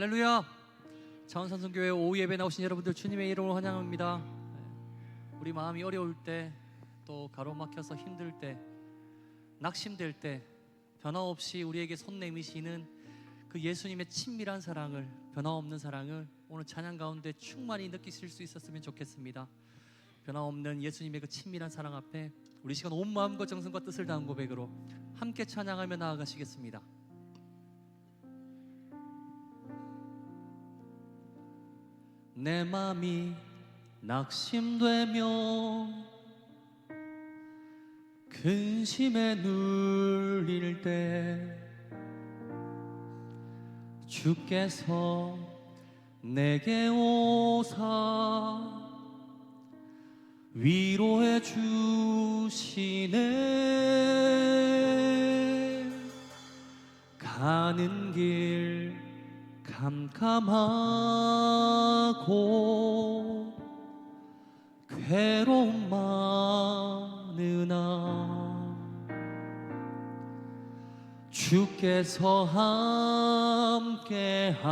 할렐루야. 자원산성교회 오후 예배 나오신 여러분들 주님의 이름으로 환영합니다. 우리 마음이 어려울 때, 또 가로막혀서 힘들 때, 낙심될 때 변화없이 우리에게 손 내미시는 그 예수님의 친밀한 사랑을, 변화없는 사랑을 오늘 찬양 가운데 충만히 느끼실 수 있었으면 좋겠습니다. 변화없는 예수님의 그 친밀한 사랑 앞에 우리 시간 온 마음과 정성과 뜻을 다한 고백으로 함께 찬양하며 나아가시겠습니다. 내 맘이 낙심되며 근심에 눌릴 때 주께서 내게 오사 위로해 주시네. 가는 길 캄캄하고 괴로움 많으나 주께서 함께하며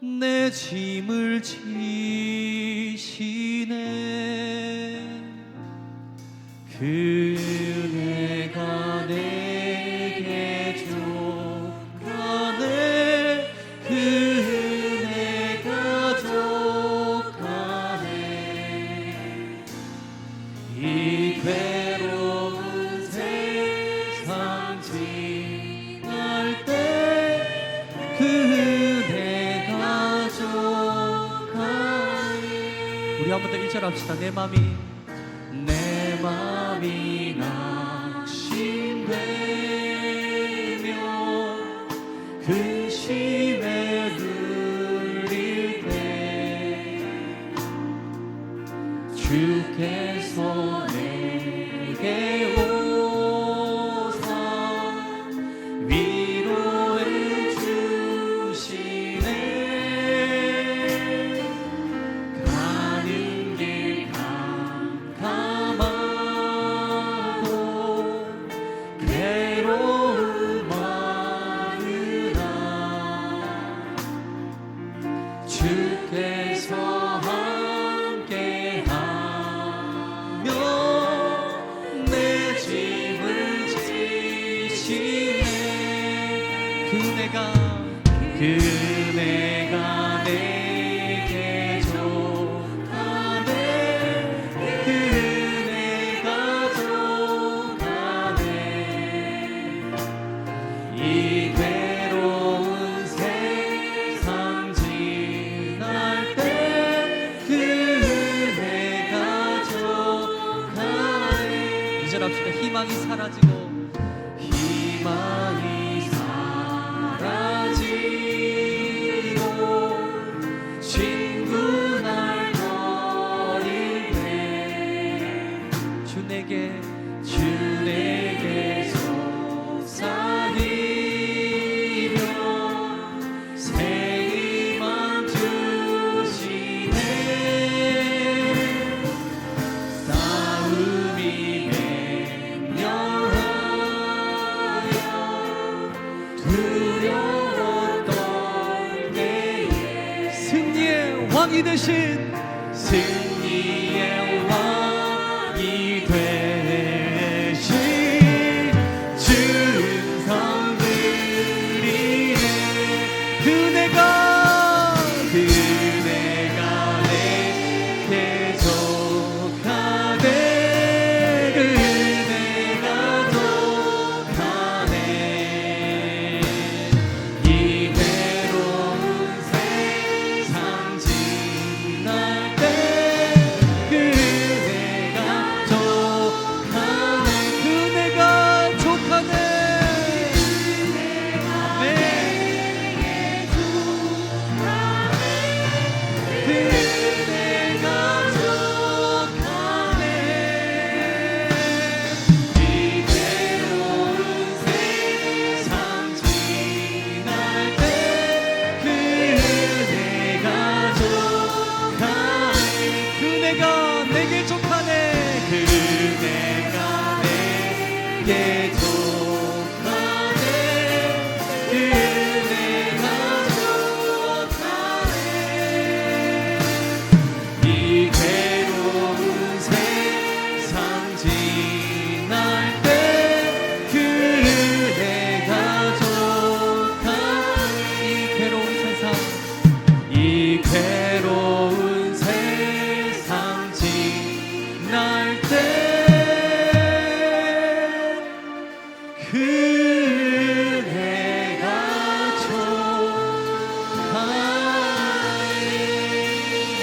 내 짐을 지시네. 그네가 내게 족하네. 그네가 족하네. 이 괴로운 세상 지날 때 그네가 족하네. 우리 한 번 더 1절 합시다. 내 맘이 낙심되며 근심에 눌릴 때 주께서 내게 오사 위로해 주시네. 가는 길 캄캄하고 괴로움 많으나 주께서 함께하며 내 짐을 지시네. 그네가 내게 족하네. 그네가 족하네. 이 괴로운 세상 지날 때 그네가 족하네. 이제 합시다. 희망이 사라지고 친구 날 버릴 때 주 내게 속삭이며 새 희망 주시네. 싸움이 맹렬하여 두려워 떨게 승리의 왕이 되신 준성 드리네. 그네가 내게 족하네. 그네가 족하네. 이 괴로운 세상 지날 때 그네가 족하네. 그네가 족하네. 아멘.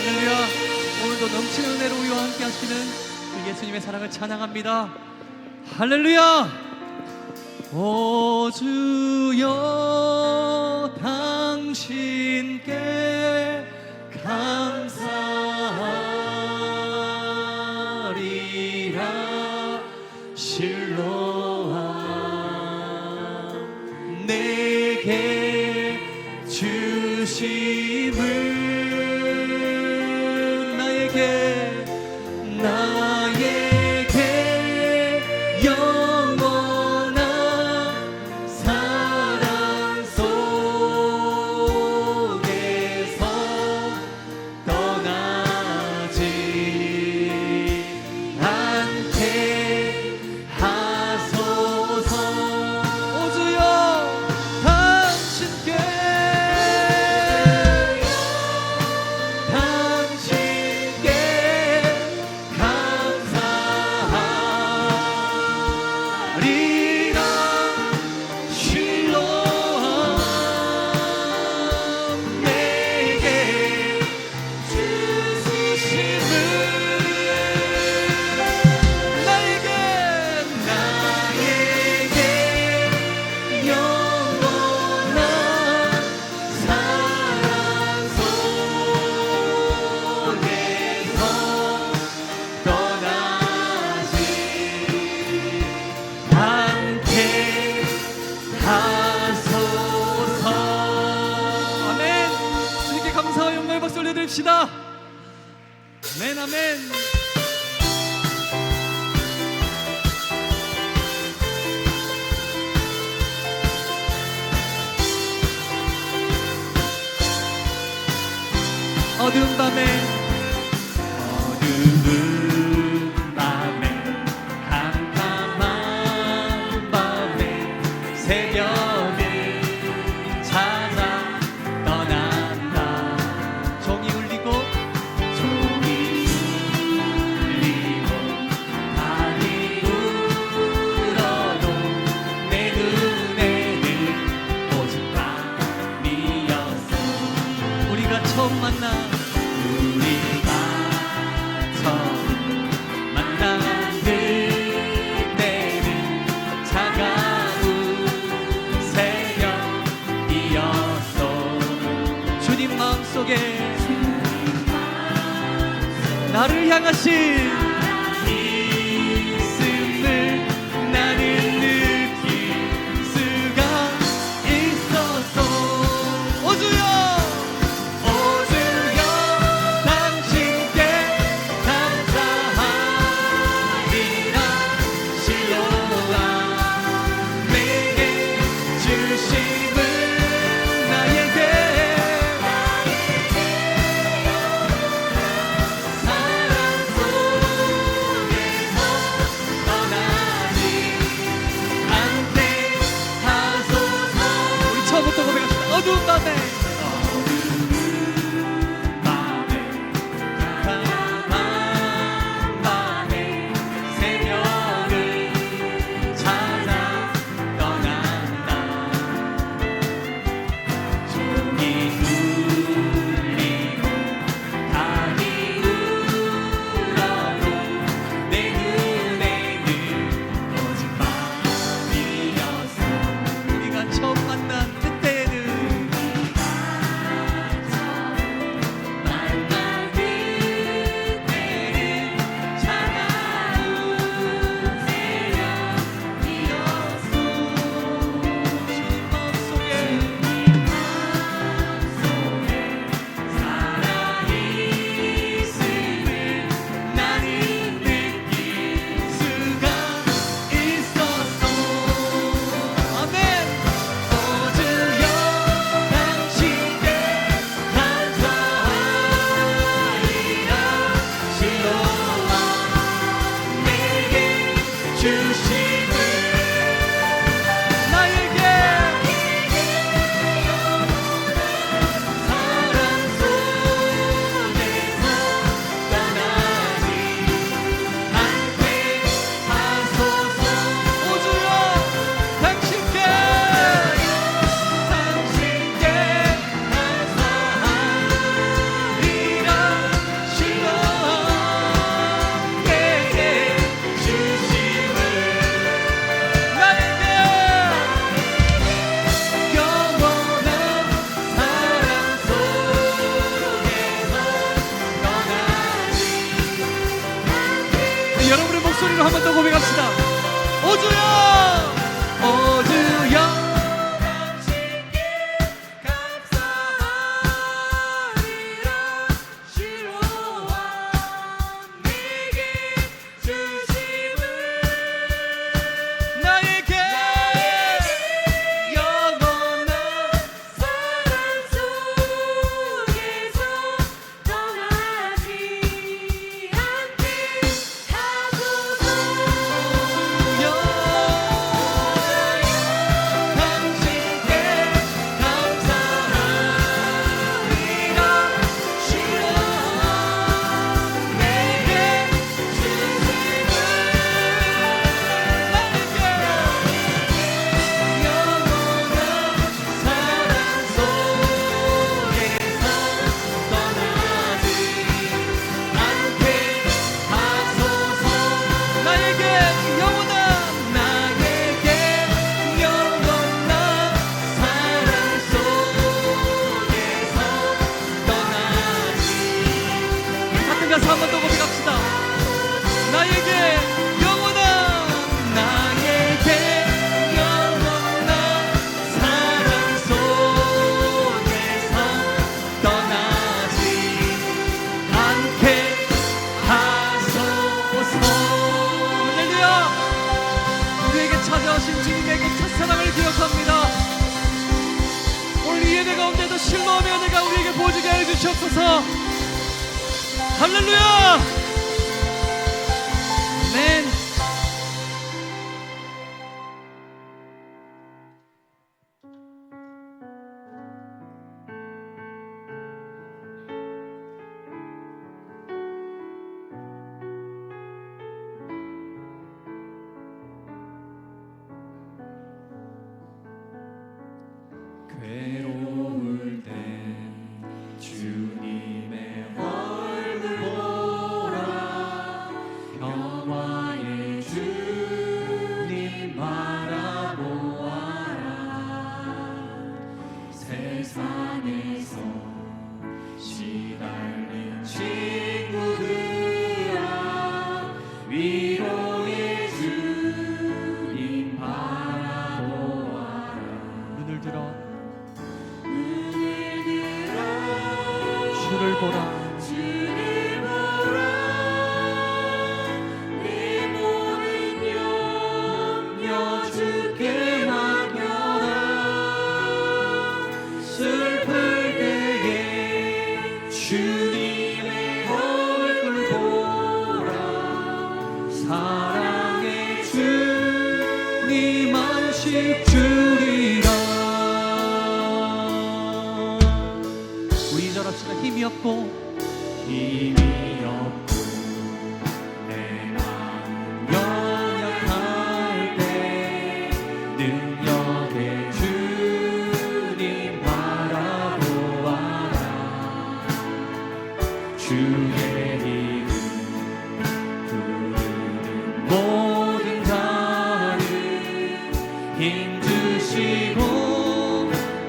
할렐루야. 오늘도 넘치는 은혜로 우리와 함께 하시는 그 예수님의 사랑을 찬양합니다. 할렐루야. 오 주여 당신께 감사하리라. 실로암 내게 주심을 나에게 영원한 사랑 속에서 떠나지 않게 하소서. 오 주여 당신께 감사하리라. 실로암 내게 주심을 나에게 영원한 사랑 속에서 떠나지 않게 하소서. 아멘. 주님께 감사와 영광의 박수 올려드립시다. 아멘 아멘. 어두운 밤에 캄캄한 밤에 새벽을 찾아 떠난다. 종이 울리고 달이 울어도 내 눈에는 오직 밤이었어. 우리가 처음 만난 그때는 차가운 새벽이었어. 주님 마음속에 나를 향하신 있음을 나는 느낄 수가 있었어. 오 주여 당신께 감사하리라. 실로암 내게 주심을 나에게 사랑 속에서 주시옵소서. 할렐루야. 아멘. 괴로울 땐 주님의 얼굴 보라. 평화의 주님 바라보아라. 세상에서 시달린 친구들아, 위로의 주님 바라보아라. 눈을 들어 주를 보라. 내 모든 염려 주께 맡겨라. 슬플 때에 주님의 얼굴 보라. 사랑의 주님 안식 주리라. 우리 절합시다. 힘이 없고 힘이 없고 내 마음 연약할 때 능력의 주님 바라보아라. 주의 이름 부르는 모든 자를 힘주시고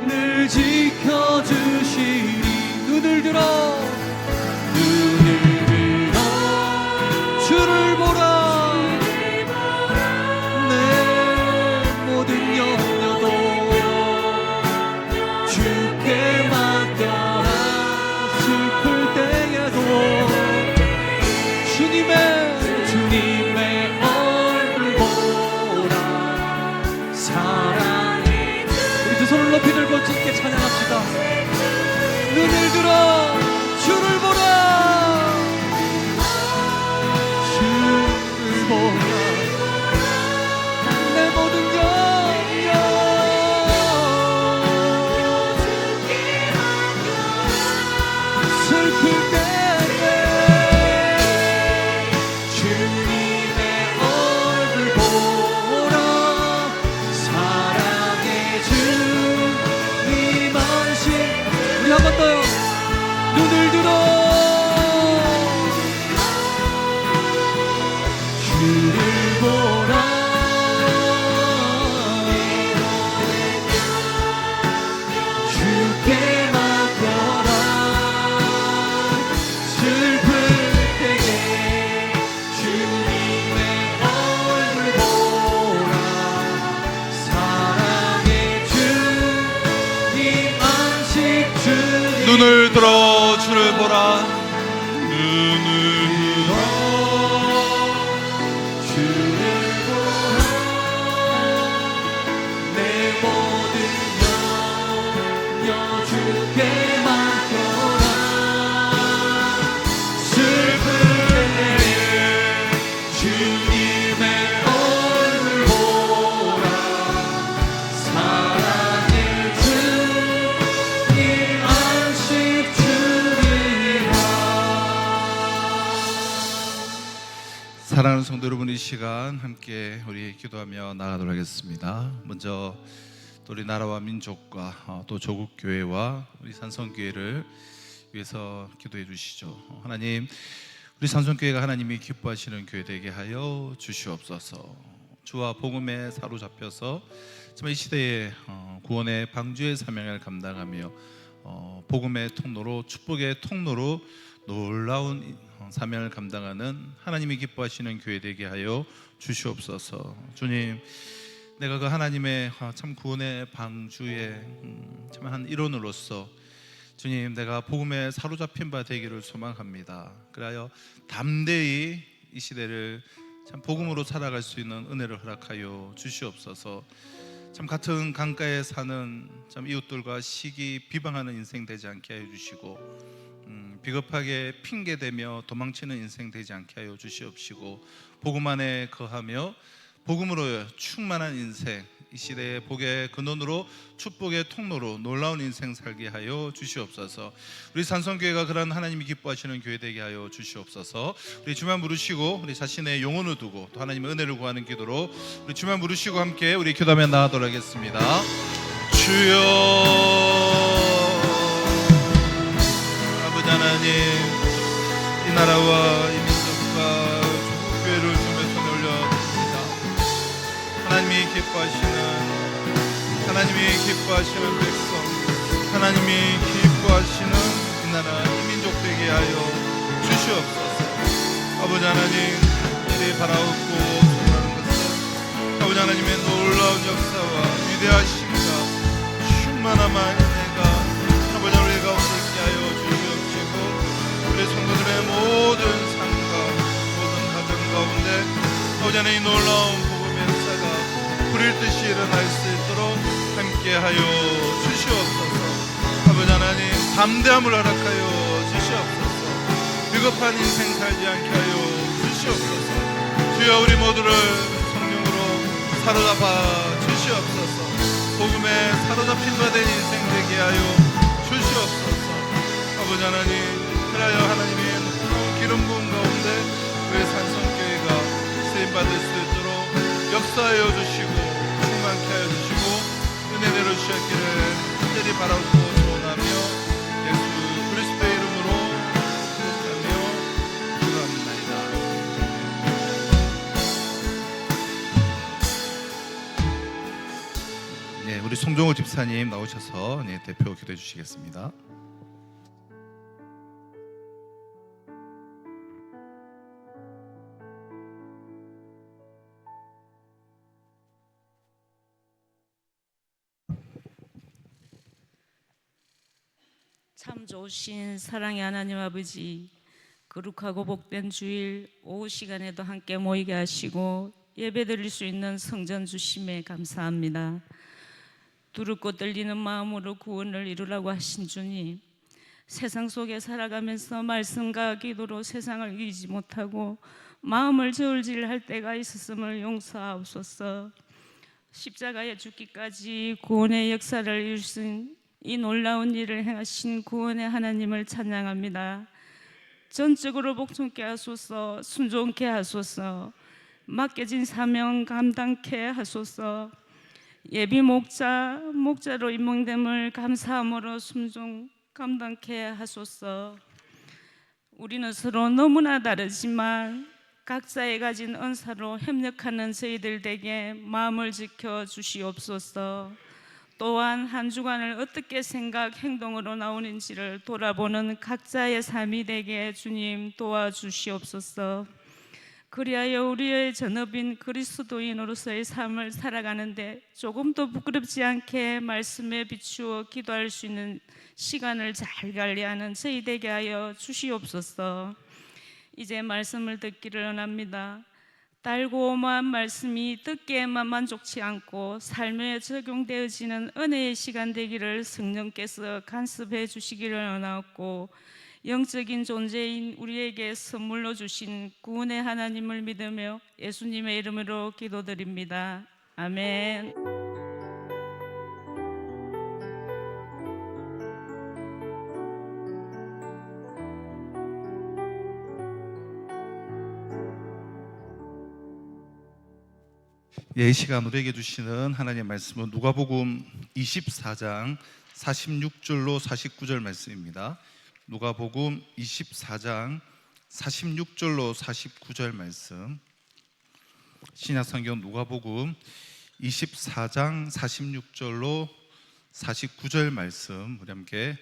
늘 지켜주시리. 눈을 들어 주를 보라. 내 모든 염려도 주께 맡겨라. 슬플 때에도 주님의 얼굴 보라. 사랑의 우리 두 손을 높이 들고 주님께 찬양합시다. 눈을 들어 주를 보라. 주를 보라. 내 모든 염려 슬플 때에 주님의 얼굴 보라. 사랑의 주님 안식. 우리 한 번 더요. 눈을 들어 주를 보라. 주께 맡겨라. 슬플 때에 주님의 얼굴 보라. 사랑의 주님 안식 주님. 눈을 들어 주를 보라. 눈을 들어 주를 보라. 내 모든 염려 주께 맡겨라. 슬플 때에 주님의 얼굴 보라. 사랑의 주님 안식 주리라. 사랑하는 성도 여러분, 이 시간 함께 우리 기도하며 나가도록 하겠습니다. 먼저 또 우리 나라와 민족과 또 조국 교회와 우리 산성교회를 위해서 기도해 주시죠. 하나님, 우리 산성교회가 하나님이 기뻐하시는 교회 되게 하여 주시옵소서. 주와 복음에 사로잡혀서 정말 이 시대에 구원의 방주의 사명을 감당하며 복음의 통로로, 축복의 통로로 놀라운 사명을 감당하는 하나님이 기뻐하시는 교회 되게 하여 주시옵소서. 주님, 내가 그 하나님의 참 구원의 방주의 참 한 일원으로서 주님, 내가 복음에 사로잡힌 바 되기를 소망합니다. 그리하여 담대히 이 시대를 참 복음으로 살아갈 수 있는 은혜를 허락하여 주시옵소서. 참 같은 강가에 사는 참 이웃들과 시기 비방하는 인생 되지 않게 하여 주시고, 비겁하게 핑계대며 도망치는 인생 되지 않게 하여 주시옵시고, 복음 안에 거하며 복음으로 충만한 인생, 이 시대의 복의 근원으로 축복의 통로로 놀라운 인생 살게 하여 주시옵소서. 우리 산성교회가 그런 하나님이 기뻐하시는 교회 되게 하여 주시옵소서. 우리 주만 부르시고 우리 자신의 영혼을 두고 또 하나님의 은혜를 구하는 기도로 우리 주만 부르시고 함께 우리 기도하며 나아가도록 하겠습니다. 주여, 아버지 하나님, 이 나라와 이 민족과 조국교회를 주며 손에 올려드립니다. 하나님이 기뻐하시는 백성, 하나님이 기뻐하시는 이 나라 이 민족 되게 하여 주시옵소서. 아버지 하나님, 이리 바라옵고 소원하는 것은 아버지 하나님의 놀라운 역사와 위대하심과 충만한 은혜가 아버지 우리 가운데 있게 하여 주시옵시고, 우리 성도들의 모든 삶과 모든 가정 가운데 아버지 하나님 놀라운 복음의 역사가 부릴 듯이 일어날 수 있도록 함께 하여 주시옵소서. 아버지 하나님, 담대함을 허락하여 주시옵소서. 비겁한 인생 살지 않게 하여 주시옵소서. 주여, 우리 모두를 성령으로 사로잡아 주시옵소서. 복음에 사로잡힌 바 된 인생 되게 하여 주시옵소서. 아버지 하나님, 그리하여 하나님의 놀라운 기름 부음 가운데 우리 산성교회가 쓰임받을 수 있도록 역사하여 주시고 충만케 하여 주시고 은혜 내려주셨기를 간절히 바라고 소원하며 예수 그리스도의 이름으로 기도하며 기도합니다. 네, 우리 송종호 집사님 나오셔서 대표 기도해 주시겠습니다. 참 좋으신 사랑의 하나님 아버지, 거룩하고 복된 주일 오후 시간에도 함께 모이게 하시고 예배드릴 수 있는 성전 주심에 감사합니다. 두렵고 떨리는 마음으로 구원을 이루라고 하신 주님, 세상 속에 살아가면서 말씀과 기도로 세상을 이기지 못하고 마음을 저울질할 때가 있었음을 용서하옵소서. 십자가에 죽기까지 구원의 역사를 이루신 이 놀라운 일을 행하신 구원의 하나님을 찬양합니다. 전적으로 복종케 하소서. 순종케 하소서. 맡겨진 사명 감당케 하소서. 예비 목자로 임명됨을 감사함으로 순종 감당케 하소서. 우리는 서로 너무나 다르지만 각자의 가진 은사로 협력하는 저희들 에게 마음을 지켜 주시옵소서. 또한 한 주간을 어떻게 생각, 행동으로 나오는지를 돌아보는 각자의 삶이 되게 주님 도와주시옵소서. 그리하여 우리의 전업인 그리스도인으로서의 삶을 살아가는데 조금도 부끄럽지 않게 말씀에 비추어 기도할 수 있는 시간을 잘 관리하는 저희 되게 하여 주시옵소서. 이제 말씀을 듣기를 원합니다. 달고오만 말씀이 듣기에만 만족치 않고 삶에 적용되어지는 은혜의 시간 되기를 성령께서 간섭해 주시기를 원하옵고, 영적인 존재인 우리에게 선물로 주신 구원의 하나님을 믿으며 예수님의 이름으로 기도드립니다. 아멘. 이 시간 우리에게 주시는 하나님의 말씀은 누가복음 24장 46절로 49절 말씀입니다. 누가복음 24장 46절로 49절 말씀. 신약성경 누가복음 24장 46절로 49절 말씀 우리 함께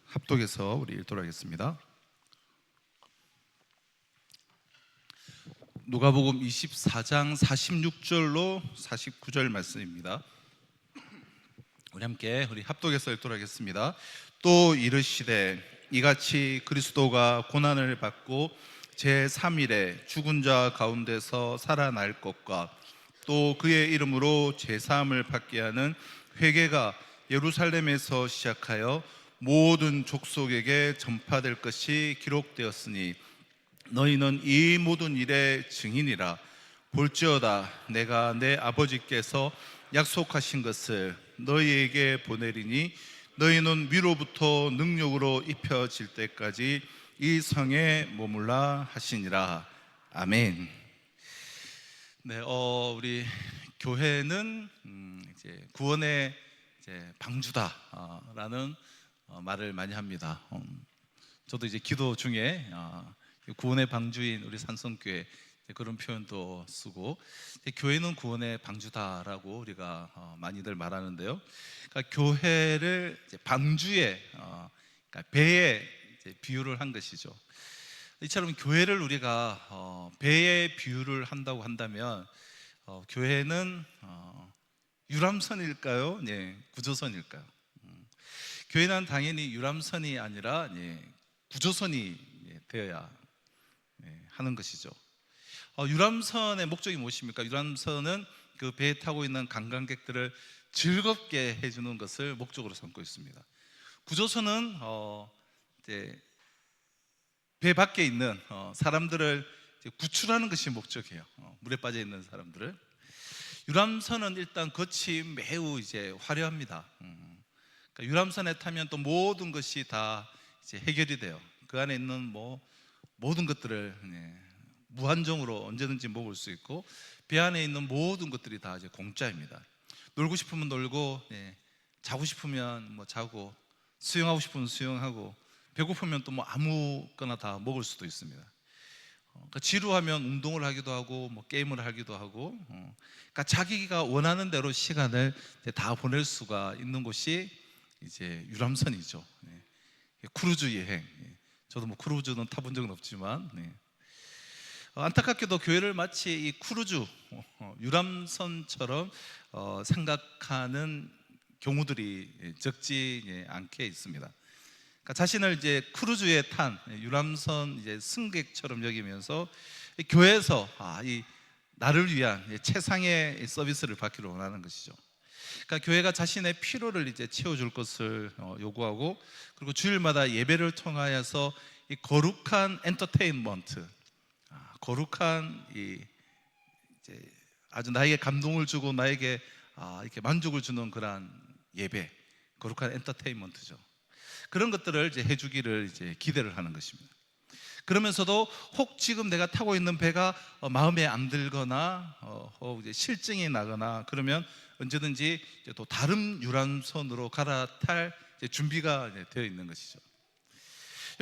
합독해서 우리 읽도록 하겠습니다. 누가복음 24장 46절로 49절 말씀입니다. 우리 함께 우리 합독해서 읽도록 하겠습니다. 또 이르시되 이같이 그리스도가 고난을 받고 제3일에 죽은 자 가운데서 살아날 것과 또 그의 이름으로 제사함을 받게 하는 회개가 예루살렘에서 시작하여 모든 족속에게 전파될 것이 기록되었으니 너희는 이 모든 일의 증인이라. 볼지어다 내가 내 아버지께서 약속하신 것을 너희에게 보내리니 너희는 위로부터 능력으로 입혀질 때까지 이 성에 머물라 하시니라. 아멘. 네, 우리 교회는 이제 구원의 이제 방주다라는 말을 많이 합니다. 저도 이제 기도 중에 구원의 방주인 우리 산성교회 그런 표현도 쓰고, 교회는 구원의 방주다라고 우리가 많이들 말하는데요. 그러니까 교회를 이제 방주에, 그러니까 배에 이제 비유를 한 것이죠. 이처럼 교회를 우리가 배에 비유를 한다고 한다면 교회는 유람선일까요? 네, 구조선일까요? 교회는 당연히 유람선이 아니라 구조선이 되어야 하는 것이죠. 유람선의 목적이 무엇입니까? 유람선은 그 배에 타고 있는 관광객들을 즐겁게 해주는 것을 목적으로 삼고 있습니다. 구조선은 이제 배 밖에 있는 사람들을 구출하는 것이 목적이에요. 물에 빠져 있는 사람들을. 유람선은 일단 겉이 매우 이제 화려합니다. 그러니까 유람선에 타면 또 모든 것이 다 이제 해결이 돼요. 그 안에 있는 모든 것들을 무한정으로 언제든지 먹을 수 있고, 배 안에 있는 모든 것들이 다 이제 공짜입니다. 놀고 싶으면 놀고, 자고 싶으면 자고, 수영하고 싶으면 수영하고, 배고프면 또 아무거나 다 먹을 수도 있습니다. 그러니까 지루하면 운동을 하기도 하고, 게임을 하기도 하고, 그러니까 자기가 원하는 대로 시간을 다 보낼 수가 있는 곳이 이제 유람선이죠. 크루즈 여행. 저도 크루즈는 타본 적은 없지만, 안타깝게도 교회를 마치 이 크루즈, 유람선처럼 생각하는 경우들이 적지 않게 있습니다. 그러니까 자신을 이제 크루즈에 탄 유람선 이제 승객처럼 여기면서 교회에서 이 나를 위한 최상의 서비스를 받기를 원하는 것이죠. 그러니까 교회가 자신의 피로를 이제 채워줄 것을 요구하고, 그리고 주일마다 예배를 통하여서 이 거룩한 엔터테인먼트, 거룩한 이제 아주 나에게 감동을 주고 나에게 이렇게 만족을 주는 그러한 예배, 거룩한 엔터테인먼트죠. 그런 것들을 이제 해주기를 이제 기대를 하는 것입니다. 그러면서도 혹 지금 내가 타고 있는 배가 마음에 안 들거나 혹 이제 실증이 나거나 그러면 언제든지 이제 또 다른 유람선으로 갈아탈 준비가 되어 있는 것이죠.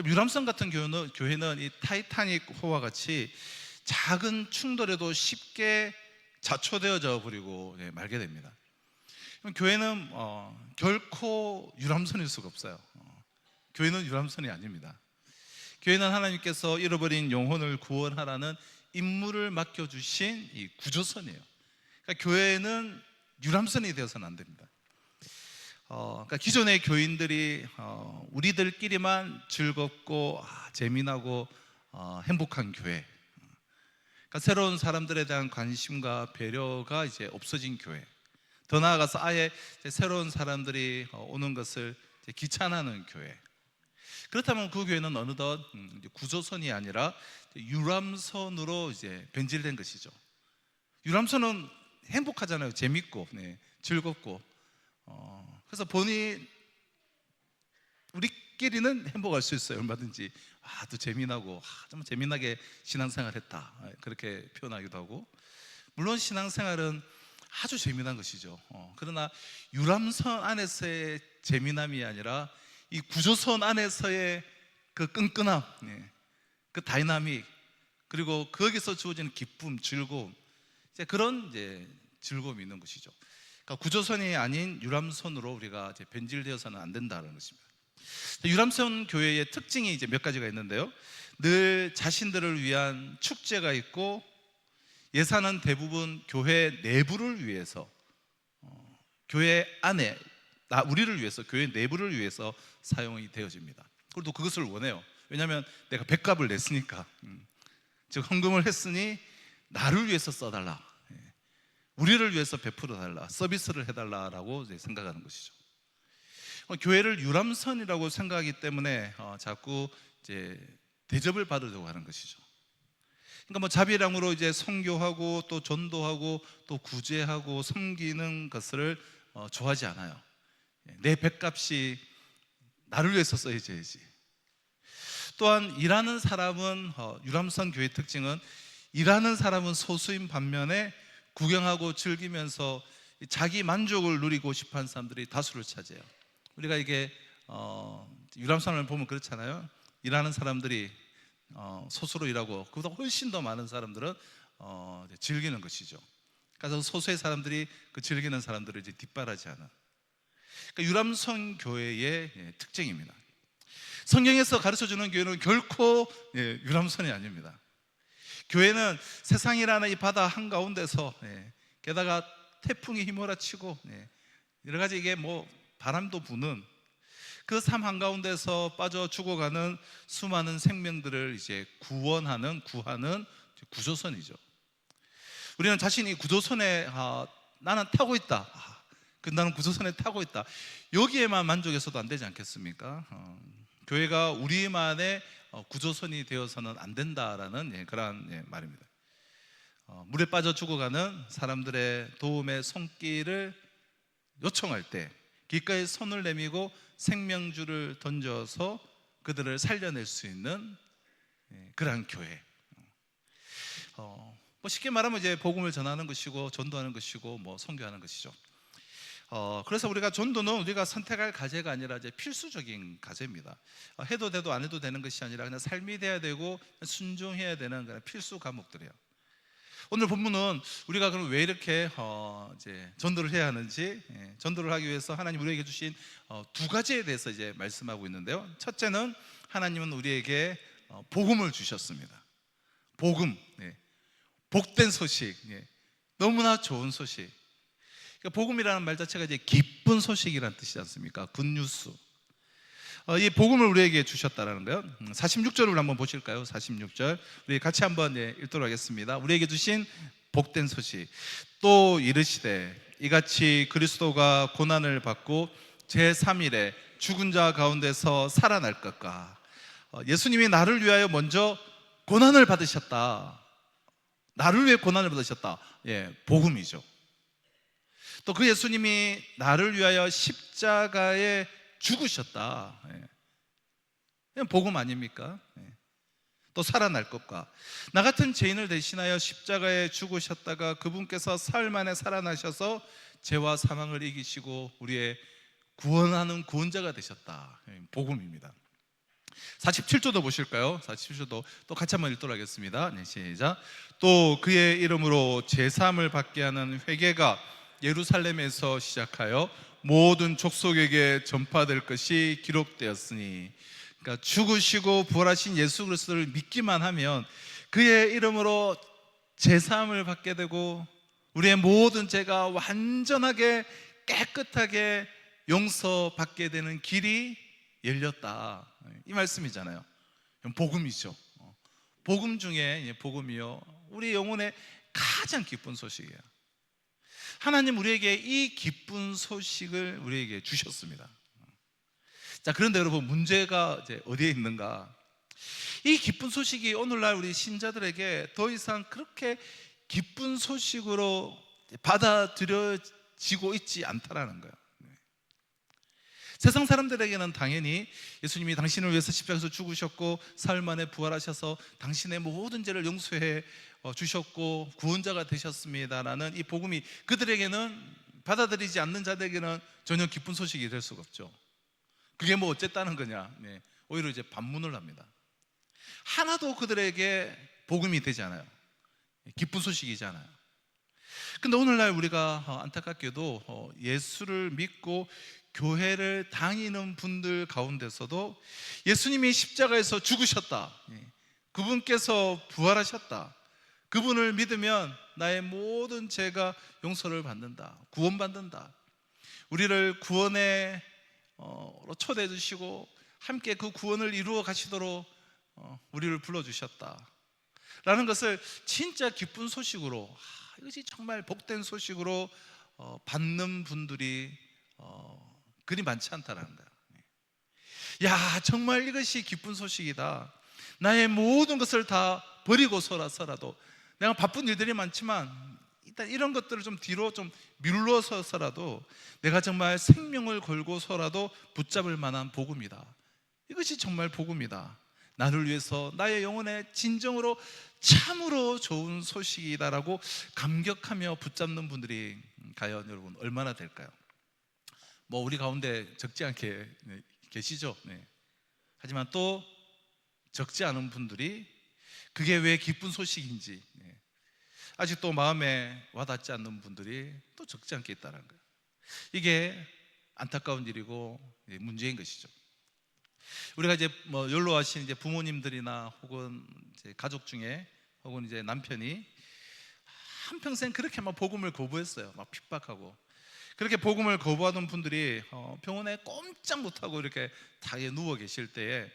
유람선 같은 교회는 이 타이타닉호와 같이 작은 충돌에도 쉽게 자초되어져 버리고 말게 됩니다. 교회는 결코 유람선일 수가 없어요. 교회는 유람선이 아닙니다. 교회는 하나님께서 잃어버린 영혼을 구원하라는 임무를 맡겨주신 이 구조선이에요. 그러니까 교회는 유람선이 되어서는 안 됩니다. 그러니까 기존의 교인들이 우리들끼리만 즐겁고 재미나고 행복한 교회, 그러니까 새로운 사람들에 대한 관심과 배려가 이제 없어진 교회, 더 나아가서 아예 새로운 사람들이 오는 것을 귀찮아하는 교회. 그렇다면 그 교회는 어느덧 구조선이 아니라 유람선으로 이제 변질된 것이죠. 유람선은 행복하잖아요. 재밌고 즐겁고. 그래서 우리끼리는 행복할 수 있어요. 얼마든지 또 재미나고 좀 재미나게 신앙생활했다 그렇게 표현하기도 하고, 물론 신앙생활은 아주 재미난 것이죠. 그러나 유람선 안에서의 재미남이 아니라 이 구조선 안에서의 그 끈끈함, 그 다이나믹, 그리고 거기서 주어지는 기쁨, 즐거움, 이제 그런 즐거움이 있는 것이죠. 그러니까 구조선이 아닌 유람선으로 우리가 변질되어서는 안 된다는 것입니다. 유람선 교회의 특징이 이제 몇 가지가 있는데요. 늘 자신들을 위한 축제가 있고, 예산은 대부분 교회 내부를 위해서, 교회 안에 우리를 위해서, 교회 내부를 위해서 사용이 되어집니다. 그리고 그것을 원해요. 왜냐하면 내가 백값을 냈으니까, 즉 헌금을 했으니 나를 위해서 써달라, 우리를 위해서 베풀어 달라, 서비스를 해달라라고 생각하는 것이죠. 교회를 유람선이라고 생각하기 때문에 자꾸 이제 대접을 받으려고 하는 것이죠. 그러니까 뭐 자비량으로 이제 선교하고 또 전도하고 또 구제하고 섬기는 것을 좋아하지 않아요. 내 뱃값이 나를 위해서 써야지. 또한 일하는 사람은 유람선 교회 특징은 일하는 사람은 소수인 반면에 구경하고 즐기면서 자기 만족을 누리고 싶어하는 사람들이 다수를 차지해요. 우리가 이게 유람선을 보면 그렇잖아요. 일하는 사람들이 소수로 일하고 그보다 훨씬 더 많은 사람들은 즐기는 것이죠. 그래서 소수의 사람들이 그 즐기는 사람들을 이제 뒷바라지하는, 그러니까 유람선 교회의 특징입니다. 성경에서 가르쳐주는 교회는 결코 유람선이 아닙니다. 교회는 세상이라는 이 바다 한가운데서 게다가 태풍이 휘몰아치고 여러 가지 이게 뭐 바람도 부는 그 삶 한가운데서 빠져 죽어가는 수많은 생명들을 이제 구하는 구조선이죠. 우리는 자신이 구조선에 나는 타고 있다, 나는 구조선에 타고 있다, 여기에만 만족해서도 안 되지 않겠습니까? 교회가 우리만의 구조선이 되어서는 안 된다라는 그러한 말입니다. 물에 빠져 죽어가는 사람들의 도움의 손길을 요청할 때 귓가에 손을 내밀고 생명줄을 던져서 그들을 살려낼 수 있는 그러한 교회. 뭐 쉽게 말하면 이제 복음을 전하는 것이고 전도하는 것이고 뭐 선교하는 것이죠. 그래서 우리가 전도는 우리가 선택할 과제가 아니라 이제 필수적인 과제입니다. 해도 돼도 안 해도 되는 것이 아니라 그냥 삶이 돼야 되고 순종해야 되는 그런 필수 과목들이에요. 오늘 본문은 우리가 그럼 왜 이렇게 이제 전도를 해야 하는지, 전도를 하기 위해서 하나님 우리에게 주신 두 가지에 대해서 이제 말씀하고 있는데요. 첫째는 하나님은 우리에게 복음을 주셨습니다. 복음, 복된 소식, 너무나 좋은 소식. 그러니까 복음이라는 말 자체가 이제 기쁜 소식이라는 뜻이지 않습니까? 굿뉴스. 이 복음을 우리에게 주셨다라는 거예요. 46절을 한번 보실까요? 46절 우리 같이 한번 읽도록 하겠습니다. 우리에게 주신 복된 소식. 또 이르시되 이같이 그리스도가 고난을 받고 제3일에 죽은 자 가운데서 살아날 것과. 예수님이 나를 위하여 먼저 고난을 받으셨다. 나를 위해 고난을 받으셨다. 복음이죠. 또 그 예수님이 나를 위하여 십자가에 죽으셨다. 복음 아닙니까? 또 살아날 것과. 나 같은 죄인을 대신하여 십자가에 죽으셨다가 그분께서 사흘 만에 살아나셔서 죄와 사망을 이기시고 우리의 구원하는 구원자가 되셨다. 복음입니다. 47조도 보실까요? 47조도 또 같이 한번 읽도록 하겠습니다. 시작. 또 그의 이름으로 제사함을 받게 하는 회개가 예루살렘에서 시작하여 모든 족속에게 전파될 것이 기록되었으니. 그러니까 죽으시고 부활하신 예수 그리스도를 믿기만 하면 그의 이름으로 제사함을 받게 되고 우리의 모든 죄가 완전하게 깨끗하게 용서받게 되는 길이 열렸다, 이 말씀이잖아요. 복음이죠. 복음 중에 복음이요, 우리 영혼의 가장 기쁜 소식이에요. 하나님 우리에게 이 기쁜 소식을 우리에게 주셨습니다. 자, 그런데 여러분, 문제가 이제 어디에 있는가? 이 기쁜 소식이 오늘날 우리 신자들에게 더 이상 그렇게 기쁜 소식으로 받아들여지고 있지 않다라는 거예요. 세상 사람들에게는 당연히 예수님이 당신을 위해서 십자가에서 죽으셨고 사흘 만에 부활하셔서 당신의 모든 죄를 용서해 주셨고 구원자가 되셨습니다라는 이 복음이 그들에게는, 받아들이지 않는 자들에게는 전혀 기쁜 소식이 될 수가 없죠. 그게 뭐 어쨌다는 거냐? 오히려 이제 반문을 합니다. 하나도 그들에게 복음이 되지 않아요. 기쁜 소식이잖아요. 근데 오늘날 우리가 안타깝게도 예수를 믿고 교회를 다니는 분들 가운데서도 예수님이 십자가에서 죽으셨다, 그분께서 부활하셨다, 그분을 믿으면 나의 모든 죄가 용서를 받는다, 구원받는다, 우리를 구원에 초대해 주시고 함께 그 구원을 이루어 가시도록 우리를 불러주셨다 라는 것을 진짜 기쁜 소식으로, 이것이 정말 복된 소식으로 받는 분들이 그리 많지 않다라는 거야. 야, 정말 이것이 기쁜 소식이다. 나의 모든 것을 다 버리고서라도, 내가 바쁜 일들이 많지만 일단 이런 것들을 좀 뒤로 좀 밀러서라도 내가 정말 생명을 걸고서라도 붙잡을 만한 복음이다. 이것이 정말 복음이다. 나를 위해서 나의 영혼의 진정으로 참으로 좋은 소식이다라고 감격하며 붙잡는 분들이 과연 여러분 얼마나 될까요? 뭐 우리 가운데 적지 않게 계시죠. 하지만 또 적지 않은 분들이 그게 왜 기쁜 소식인지 아직도 마음에 와닿지 않는 분들이 또 적지 않게 있다는 거예요. 이게 안타까운 일이고 문제인 것이죠. 우리가 이제 뭐 연로하신 이제 부모님들이나 혹은 이제 가족 중에 혹은 이제 남편이 한평생 그렇게 막 복음을 거부했어요. 막 핍박하고 그렇게 복음을 거부하던 분들이 병원에 꼼짝 못하고 이렇게 다 누워 계실 때에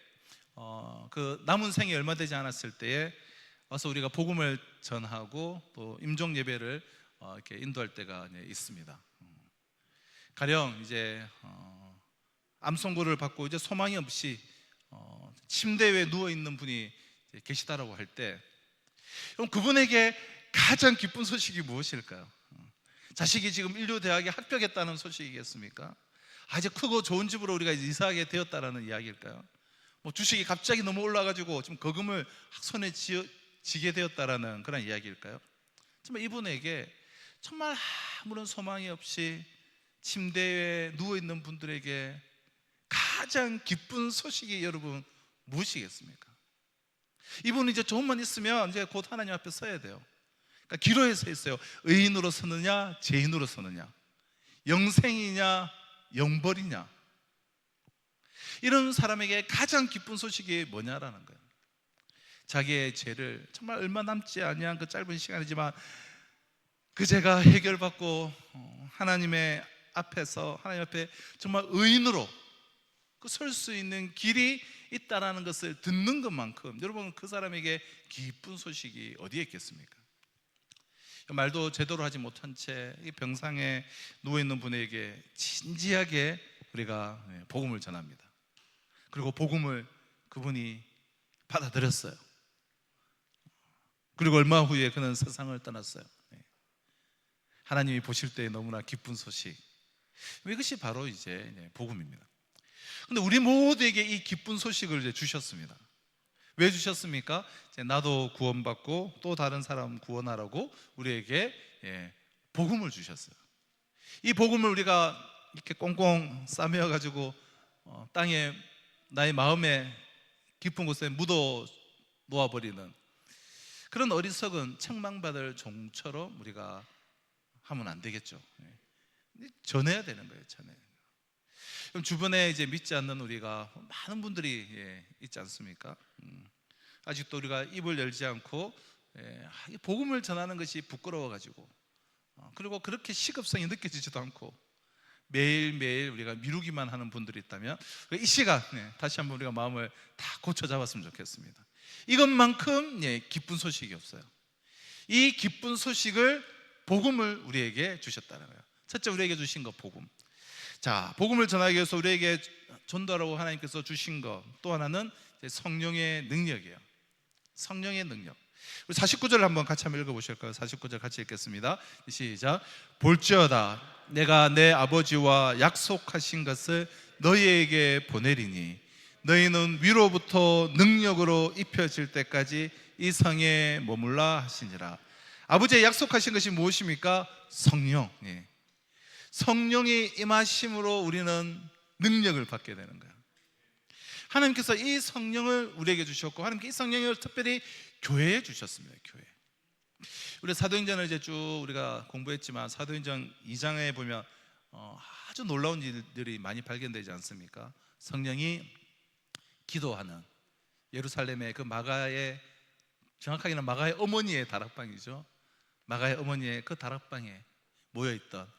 그 남은 생이 얼마 되지 않았을 때에 와서 우리가 복음을 전하고 또 임종 예배를 이렇게 인도할 때가 있습니다. 가령 이제 암 선고를 받고 이제 소망이 없이 침대 위에 누워 있는 분이 계시다라고 할 때, 그럼 그분에게 가장 기쁜 소식이 무엇일까요? 자식이 지금 인류대학에 합격했다는 소식이겠습니까? 이제 크고 좋은 집으로 우리가 이사하게 되었다라는 이야기일까요? 뭐 주식이 갑자기 너무 올라가지고 좀 거금을 손에 쥐게 되었다라는 그런 이야기일까요? 정말 이분에게 정말 아무런 소망이 없이 침대에 누워 있는 분들에게 가장 기쁜 소식이 여러분 무엇이겠습니까? 이분은 이제 조금만 있으면 이제 곧 하나님 앞에 서야 돼요. 그러니까 기로에 서 있어요. 의인으로 서느냐 죄인으로 서느냐, 영생이냐 영벌이냐. 이런 사람에게 가장 기쁜 소식이 뭐냐라는 거예요. 자기의 죄를 정말 얼마 남지 아니한 그 짧은 시간이지만 그 죄가 해결받고 하나님의 앞에서 하나님 앞에 정말 의인으로 설 수 있는 길이 있다라는 것을 듣는 것만큼 여러분 그 사람에게 기쁜 소식이 어디에 있겠습니까? 말도 제대로 하지 못한 채 병상에 누워있는 분에게 진지하게 우리가 복음을 전합니다. 그리고 복음을 그분이 받아들였어요. 그리고 얼마 후에 그는 세상을 떠났어요. 하나님이 보실 때 너무나 기쁜 소식, 이것이 바로 이제 복음입니다. 근데 우리 모두에게 이 기쁜 소식을 이제 주셨습니다. 왜 주셨습니까? 나도 구원받고 또 다른 사람 구원하라고 우리에게 복음을 주셨어요. 이 복음을 우리가 이렇게 꽁꽁 싸매어 가지고 땅에 나의 마음에 깊은 곳에 묻어 놓아버리는 그런 어리석은 책망받을 종처럼 우리가 하면 안 되겠죠. 전해야 되는 거예요. 전해. 그럼 주변에 이제 믿지 않는 우리가 많은 분들이 있지 않습니까? 아직도 우리가 입을 열지 않고 복음을 전하는 것이 부끄러워가지고 그리고 그렇게 시급성이 느껴지지도 않고 매일매일 우리가 미루기만 하는 분들이 있다면 이 시간 다시 한번 우리가 마음을 다 고쳐 잡았으면 좋겠습니다. 이것만큼 기쁜 소식이 없어요. 이 기쁜 소식을 복음을 우리에게 주셨다는 거예요. 첫째 우리에게 주신 것 복음. 자, 복음을 전하기 위해서 우리에게 전도하라고 하나님께서 주신 것 또 하나는 성령의 능력이에요. 성령의 능력. 우리 49절을 한번 같이 한번 읽어보실까요? 49절 같이 읽겠습니다. 시작. 볼지어다 내가 내 아버지와 약속하신 것을 너희에게 보내리니 너희는 위로부터 능력으로 입혀질 때까지 이 성에 머물라 하시니라. 아버지의 약속하신 것이 무엇입니까? 성령. 성령이 임하심으로 우리는 능력을 받게 되는 거예요. 하나님께서 이 성령을 우리에게 주셨고 하나님께 이 성령을 특별히 교회에 주셨습니다. 교회. 우리 사도행전을 이제 쭉 우리가 공부했지만 사도행전 2장에 보면 아주 놀라운 일들이 많이 발견되지 않습니까? 성령이 기도하는 예루살렘의 그 마가의, 정확하게는 마가의 어머니의 다락방이죠. 마가의 어머니의 그 다락방에 모여있던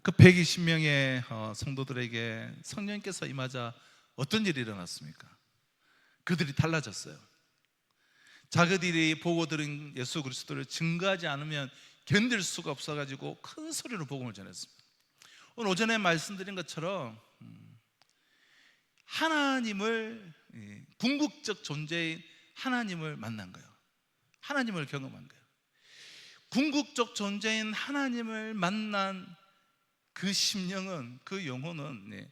그 120명의 성도들에게 성령께서 임하자 어떤 일이 일어났습니까? 그들이 달라졌어요. 자기들이 보고 들은 예수 그리스도를 증거하지 않으면 견딜 수가 없어가지고 큰 소리로 복음을 전했습니다. 오늘 오전에 말씀드린 것처럼 하나님을, 궁극적 존재인 하나님을 만난 거예요. 하나님을 경험한 거예요. 궁극적 존재인 하나님을 만난 그 심령은, 그 영혼은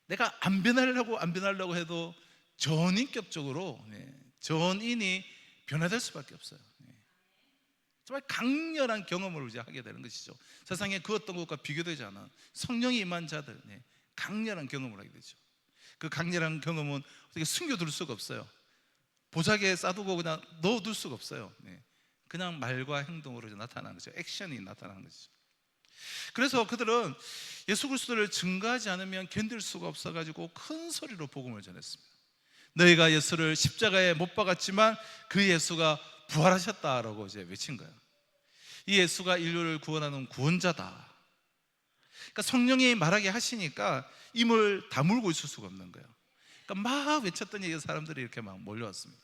내가 안 변하려고 해도 전인격적으로 전인이 변화될 수밖에 없어요. 정말 강렬한 경험을 이제 하게 되는 것이죠. 세상에 그 어떤 것과 비교되지 않아 성령이 임한 자들, 강렬한 경험을 하게 되죠. 그 강렬한 경험은 어떻게 숨겨둘 수가 없어요. 보자기에 싸두고 그냥 넣어둘 수가 없어요. 그냥 말과 행동으로 나타나는 거죠. 액션이 나타나는 것이죠. 그래서 그들은 예수 그리스도를 증거하지 않으면 견딜 수가 없어가지고 큰 소리로 복음을 전했습니다. 너희가 예수를 십자가에 못 박았지만 그 예수가 부활하셨다라고 이제 외친 거예요. 이 예수가 인류를 구원하는 구원자다. 그러니까 성령이 말하게 하시니까 입을 다물고 있을 수가 없는 거예요. 그러니까 막 외쳤더니 사람들이 이렇게 막 몰려왔습니다.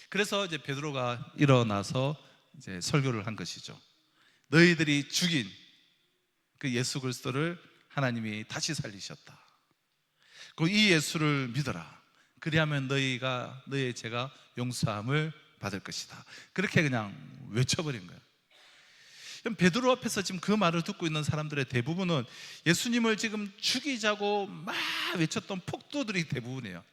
그래서 이제 베드로가 일어나서 이제 설교를 한 것이죠. 너희들이 죽인 그 예수 그리스도를 하나님이 다시 살리셨다. 그 이 예수를 믿어라. 그리하면 너의 죄가 용서함을 받을 것이다. 그렇게 그냥 외쳐버린 거예요. 베드로 앞에서 지금 그 말을 듣고 있는 사람들의 대부분은 예수님을 지금 죽이자고 막 외쳤던 폭도들이 대부분이에요.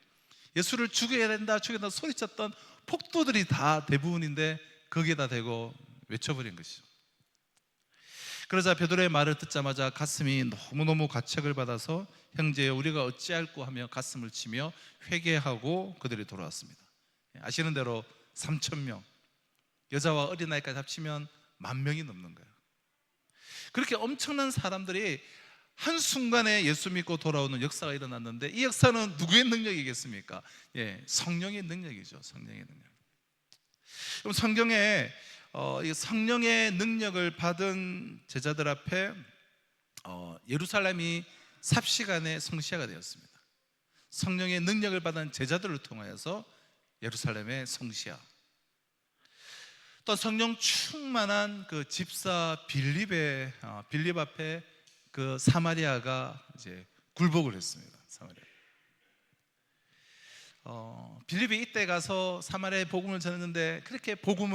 예수를 죽여야 된다 소리쳤던 폭도들이 다 대부분인데 거기에다 대고 외쳐버린 것이죠. 그러자 베드로의 말을 듣자마자 가슴이 너무너무 가책을 받아서 형제여 우리가 어찌할꼬 하며 가슴을 치며 회개하고 그들이 돌아왔습니다. 아시는 대로 3,000명, 여자와 어린아이까지 합치면 10,000명이 넘는 거예요. 그렇게 엄청난 사람들이 한순간에 예수 믿고 돌아오는 역사가 일어났는데 이 역사는 누구의 능력이겠습니까? 성령의 능력이죠. 성령의 능력. 그럼 성경에 이 성령의 능력을 받은 제자들 앞에 예루살렘이 삽시간에 성시화가 되었습니다. 성령의 능력을 받은 제자들을 통하여서 예루살렘의 성시화. 또 성령 충만한 그 집사 빌립 앞에 그 사마리아가 이제 굴복을 했습니다. 사마리아. 빌립이 이때 가서 사마리아에 복음을 전했는데 그렇게 복음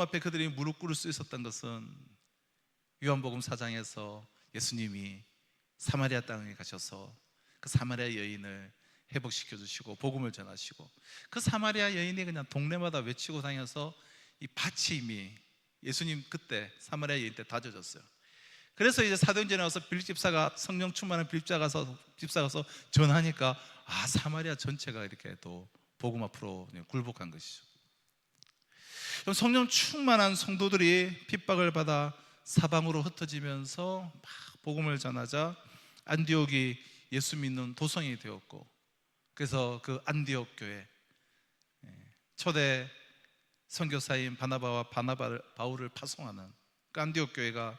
앞에 그들이 무릎 꿇을 수 있었던 것은 요한복음 4장에서 예수님이 사마리아 땅에 가셔서 그 사마리아 여인을 회복시켜 주시고 복음을 전하시고 그 사마리아 여인이 그냥 동네마다 외치고 다녀서 이 밭이 예수님 그때 사마리아 여인 때 다져졌어요. 그래서 이제 사도행전에 와서 빌립 집사가 성령 충만한 빌립 집사가 가서 전하니까 사마리아 전체가 이렇게 또 복음 앞으로 굴복한 것이죠. 그럼 성령 충만한 성도들이 핍박을 받아 사방으로 흩어지면서 막 복음을 전하자 안디옥이 예수 믿는 도성이 되었고 그래서 그 안디옥 교회 초대 선교사인 바나바와 바울을 파송하는 그 안디옥 교회가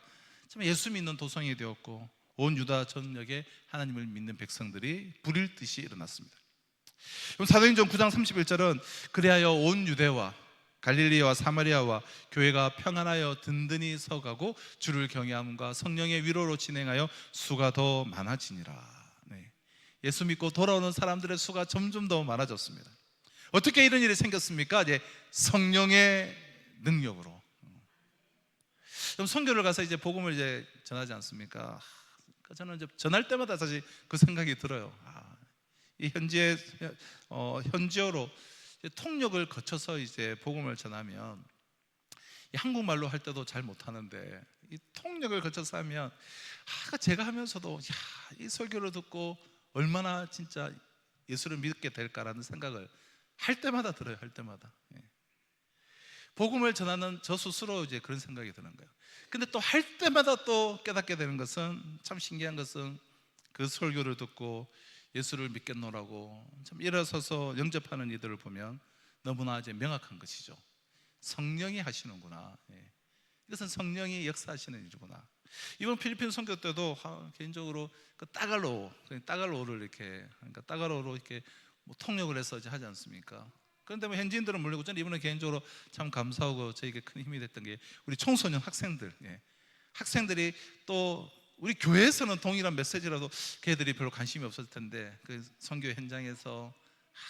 참 예수 믿는 도성이 되었고 온 유다 전역에 하나님을 믿는 백성들이 불일 듯이 일어났습니다. 그럼 사도행전 9장 31절은 그리하여 온 유대와 갈릴리와 사마리아와 교회가 평안하여 든든히 서가고 주를 경외함과 성령의 위로로 진행하여 수가 더 많아지니라. 예수 믿고 돌아오는 사람들의 수가 점점 더 많아졌습니다. 어떻게 이런 일이 생겼습니까? 이제 성령의 능력으로. 그럼 선교를 가서 이제 복음을 이제 전하지 않습니까? 저는 이제 전할 때마다 사실 그 생각이 들어요. 이 현지어로 통역을 거쳐서 이제 복음을 전하면 이 한국말로 할 때도 잘 못하는데 이 통역을 거쳐서 하면 제가 하면서도 이 설교를 듣고 얼마나 진짜 예수를 믿게 될까라는 생각을 할 때마다 들어요. 할 때마다. 복음을 전하는 저 스스로 이제 그런 생각이 드는 거예요. 근데 또 할 때마다 또 깨닫게 되는 것은 참 신기한 것은 그 설교를 듣고 예수를 믿겠노라고 참 일어서서 영접하는 이들을 보면 너무나 이제 명확한 것이죠. 성령이 하시는구나. 이것은 성령이 역사하시는 일이구나. 이번 필리핀 선교 때도 개인적으로 그 따갈로를 이렇게 그러니까 따갈로로 이렇게 뭐 통역을 해서 이제 하지 않습니까? 그런데 뭐 현지인들은 모르고 저는 이번에 개인적으로 참 감사하고 저에게 큰 힘이 됐던 게 우리 청소년 학생들이 또 우리 교회에서는 동일한 메시지라도 걔들이 별로 관심이 없었을 텐데 그 선교 현장에서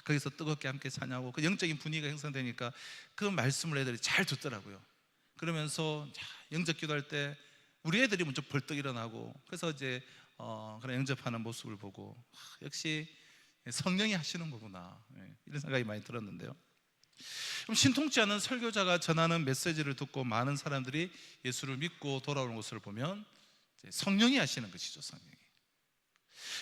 거기서 뜨겁게 함께 사냐고 그 영적인 분위기가 형성되니까 그 말씀을 애들이 잘 듣더라고요. 그러면서 영접 기도할 때 우리 애들이 먼저 벌떡 일어나고 그래서 이제 그런 영접하는 모습을 보고 역시 성령이 하시는 거구나 이런 생각이 많이 들었는데요. 그럼 신통치 않은 설교자가 전하는 메시지를 듣고 많은 사람들이 예수를 믿고 돌아오는 것을 보면 성령이 하시는 것이죠. 성령이.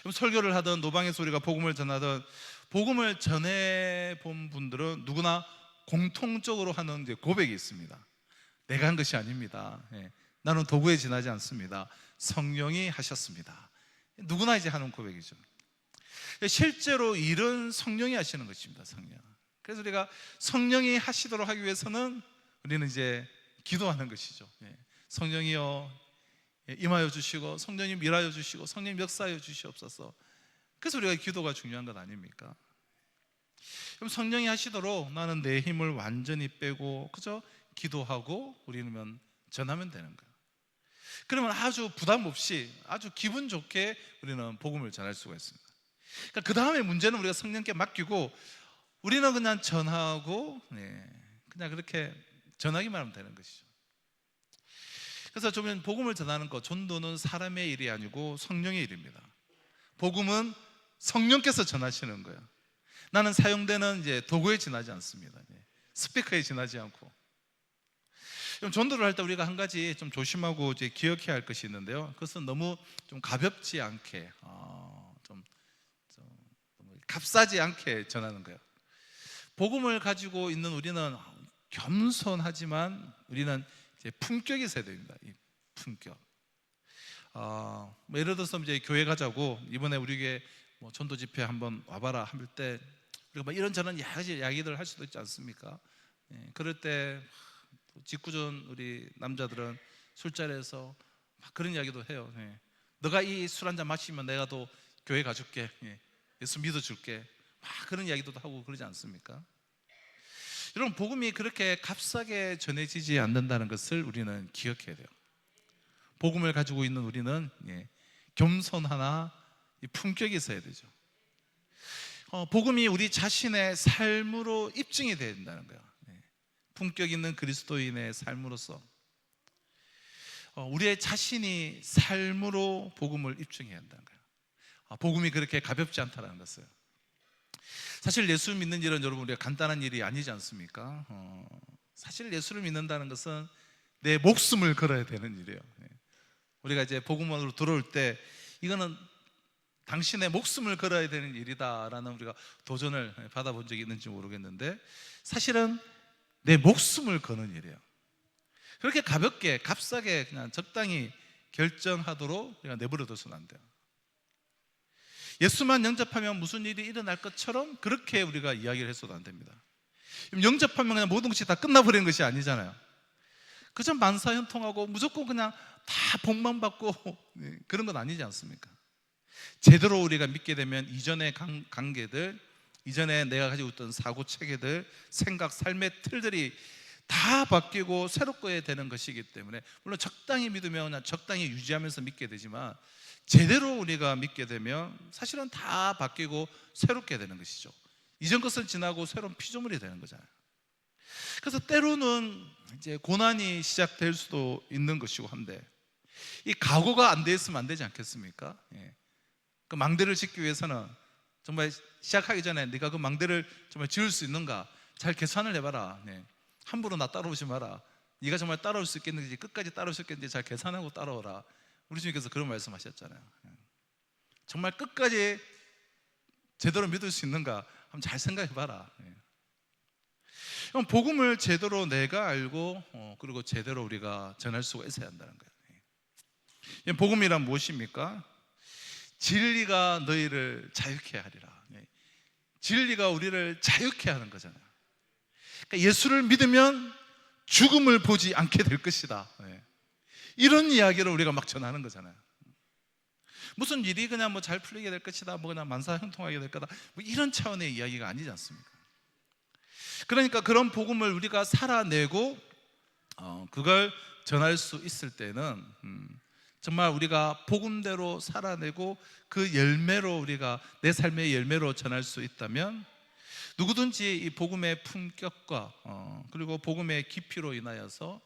그럼 설교를 하던 노방에서 우리가 복음을 전하던 복음을 전해본 분들은 누구나 공통적으로 하는 이제 고백이 있습니다. 내가 한 것이 아닙니다. 나는 도구에 지나지 않습니다. 성령이 하셨습니다. 누구나 이제 하는 고백이죠. 실제로 일은 성령이 하시는 것입니다. 성령. 그래서 우리가 성령이 하시도록 하기 위해서는 우리는 이제 기도하는 것이죠. 성령이여 임하여 주시고 성령님 일하여 주시고 성령님 역사하여 주시옵소서. 그래서 우리가 기도가 중요한 것 아닙니까? 그럼 성령이 하시도록 나는 내 힘을 완전히 빼고 그저 기도하고 우리는 전하면 되는 거예요. 그러면 아주 부담 없이 아주 기분 좋게 우리는 복음을 전할 수가 있습니다. 그러니까 그 다음에 문제는 우리가 성령께 맡기고 우리는 그냥 전하고 그냥 그렇게 전하기만 하면 되는 것이죠. 그래서 좀 복음을 전하는 것, 전도는 사람의 일이 아니고 성령의 일입니다. 복음은 성령께서 전하시는 거예요. 나는 사용되는 이제 도구에 지나지 않습니다. 스피커에 지나지 않고. 그럼 전도를 할 때 우리가 한 가지 좀 조심하고 이제 기억해야 할 것이 있는데요. 그것은 너무 좀 가볍지 않게, 좀 값싸지 않게 전하는 거예요. 복음을 가지고 있는 우리는 겸손하지만 우리는 이제 품격이 있어야 됩니다. 이 품격. 예를 들어서 이제 교회 가자고 이번에 우리 교회 전도 집회 한번 와봐라 할 때 우리가 이런저런 이야기들 할 수도 있지 않습니까? 그럴 때 직구전 우리 남자들은 술자리에서 막 그런 이야기도 해요. 너가 이 술 한잔 마시면 내가 또 교회 가줄게. 예수 믿어줄게. 막 그런 이야기도 하고 그러지 않습니까? 여러분 복음이 그렇게 값싸게 전해지지 않는다는 것을 우리는 기억해야 돼요. 복음을 가지고 있는 우리는 겸손하나 품격이 있어야 되죠. 복음이 우리 자신의 삶으로 입증이 돼야 된다는 거예요. 품격 있는 그리스도인의 삶으로서 우리의 자신이 삶으로 복음을 입증해야 한다는 거예요. 복음이 그렇게 가볍지 않다는 것을. 사실 예수 믿는 일은 여러분 우리가 간단한 일이 아니지 않습니까? 사실 예수를 믿는다는 것은 내 목숨을 걸어야 되는 일이에요. 우리가 이제 복음으로 들어올 때 이거는 당신의 목숨을 걸어야 되는 일이다라는 우리가 도전을 받아본 적이 있는지 모르겠는데 사실은 내 목숨을 거는 일이에요. 그렇게 가볍게 값싸게 그냥 적당히 결정하도록 우리가 내버려둬서는 안 돼요. 예수만 영접하면 무슨 일이 일어날 것처럼 그렇게 우리가 이야기를 해서도 안 됩니다. 영접하면 그냥 모든 것이 다 끝나버리는 것이 아니잖아요. 그저 만사형통하고 무조건 그냥 다 복만 받고 그런 건 아니지 않습니까? 제대로 우리가 믿게 되면 이전의 관계들, 이전에 내가 가지고 있던 사고 체계들, 생각, 삶의 틀들이 다 바뀌고 새롭게 되는 것이기 때문에 물론 적당히 믿으면 그냥 적당히 유지하면서 믿게 되지만 제대로 우리가 믿게 되면 사실은 다 바뀌고 새롭게 되는 것이죠. 이전 것은 지나고 새로운 피조물이 되는 거잖아요. 그래서 때로는 이제 고난이 시작될 수도 있는 것이고 한데 이 각오가 안 돼 있으면 안 되지 않겠습니까? 그 망대를 짓기 위해서는 정말 시작하기 전에 네가 그 망대를 정말 지을 수 있는가 잘 계산을 해봐라. 함부로 나 따라오지 마라. 네가 정말 따라올 수 있겠는지 끝까지 따라올 수 있겠는지 잘 계산하고 따라오라. 우리 주님께서 그런 말씀하셨잖아요. 정말 끝까지 제대로 믿을 수 있는가 한번 잘 생각해봐라. 그럼 복음을 제대로 내가 알고 그리고 제대로 우리가 전할 수가 있어야 한다는 거예요. 복음이란 무엇입니까? 진리가 너희를 자유케 하리라. 진리가 우리를 자유케 하는 거잖아요. 그러니까 예수를 믿으면 죽음을 보지 않게 될 것이다. 이런 이야기를 우리가 막 전하는 거잖아요. 무슨 일이 그냥 뭐 잘 풀리게 될 것이다, 뭐 그냥 만사형통하게 될 거다, 뭐 이런 차원의 이야기가 아니지 않습니까? 그러니까 그런 복음을 우리가 살아내고 그걸 전할 수 있을 때는 정말 우리가 복음대로 살아내고 그 열매로 우리가 내 삶의 열매로 전할 수 있다면 누구든지 이 복음의 품격과 그리고 복음의 깊이로 인하여서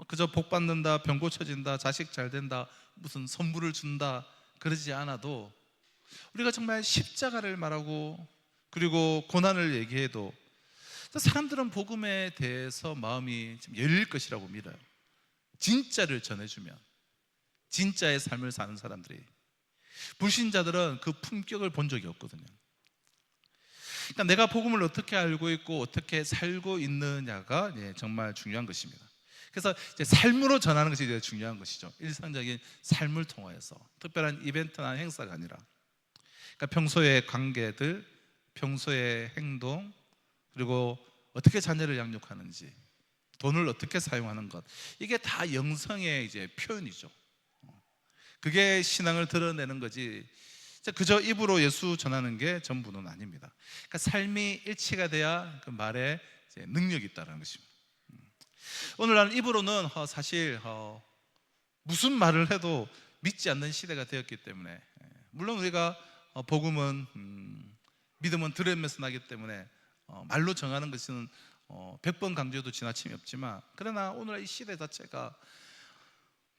그저 복 받는다, 병 고쳐진다, 자식 잘 된다, 무슨 선물을 준다 그러지 않아도 우리가 정말 십자가를 말하고 그리고 고난을 얘기해도 사람들은 복음에 대해서 마음이 좀 열릴 것이라고 믿어요. 진짜를 전해주면, 진짜의 삶을 사는 사람들이. 불신자들은 그 품격을 본 적이 없거든요. 그러니까 내가 복음을 어떻게 알고 있고 어떻게 살고 있느냐가 정말 중요한 것입니다. 그래서 이제 삶으로 전하는 것이 이제 중요한 것이죠. 일상적인 삶을 통하여서, 특별한 이벤트나 행사가 아니라. 그러니까 평소의 관계들, 평소의 행동, 그리고 어떻게 자녀를 양육하는지, 돈을 어떻게 사용하는 것, 이게 다 영성의 이제 표현이죠. 그게 신앙을 드러내는 거지 그저 입으로 예수 전하는 게 전부는 아닙니다. 그러니까 삶이 일치가 돼야 그 말에 이제 능력이 있다는 것입니다. 오늘 나는 입으로는 사실 무슨 말을 해도 믿지 않는 시대가 되었기 때문에, 물론 우리가 복음은 믿음은 들음에서 나기 때문에 말로 정하는 것은 100번 강조해도 지나침이 없지만, 그러나 오늘 이 시대 자체가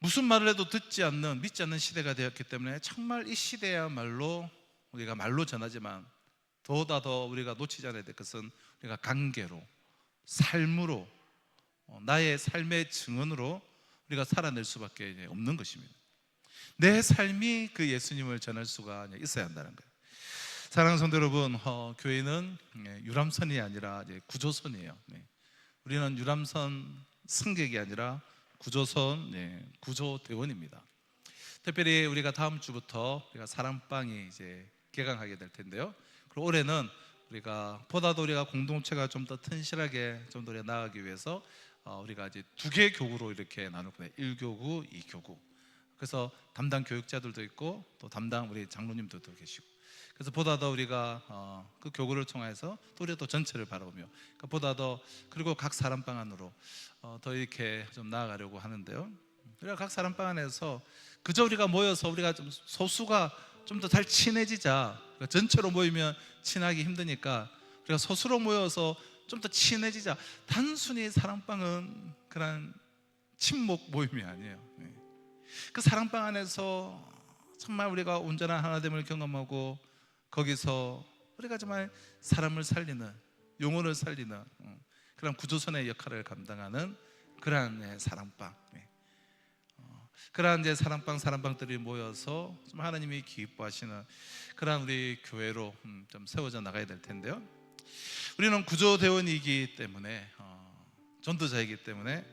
무슨 말을 해도 듣지 않는, 믿지 않는 시대가 되었기 때문에 정말 이 시대야말로 우리가 말로 전하지만 더다 더 우리가 놓치지 않아야 될 것은 우리가 관계로, 삶으로, 나의 삶의 증언으로 우리가 살아낼 수밖에 없는 것입니다. 내 삶이 그 예수님을 전할 수가 있어야 한다는 거예요. 사랑하는 성도 여러분, 교회는 유람선이 아니라 이제 구조선이에요. 우리는 유람선 승객이 아니라 구조선 구조대원입니다. 특별히 우리가 다음 주부터 우리가 사랑방이 이제 개강하게 될 텐데요. 그리고 올해는 보다도 우리가 공동체가 좀 더 튼실하게 좀 더 나아가기 위해서 우리가 이제 2개 교구로 이렇게 나눌 거예요. 1교구, 2교구. 그래서 담당 교육자들도 있고 또 담당 우리 장로님들도 계시고, 그래서 보다 더 우리가 그 교구를 통해서 또 우리가 또 전체를 바라보며, 그러니까 보다 더, 그리고 각 사람방 안으로 더 이렇게 좀 나아가려고 하는데요. 우리가 각 사람방 안에서 그저 우리가 모여서 우리가 좀 소수가 좀 더 잘 친해지자. 그러니까 전체로 모이면 친하기 힘드니까 우리가 소수로 모여서 좀 더 친해지자. 단순히 사랑방은 그런 친목 모임이 아니에요. 그 사랑방 안에서 정말 우리가 온전한 하나됨을 경험하고, 거기서 우리가 정말 사람을 살리는, 영혼을 살리는 그런 구조선의 역할을 감당하는 그러한 사랑방, 그러한 이제 사랑방들이 모여서 좀 하나님이 기뻐하시는 그러한 우리 교회로 좀 세워져 나가야 될 텐데요. 우리는 구조대원이기 때문에, 전도자이기 때문에,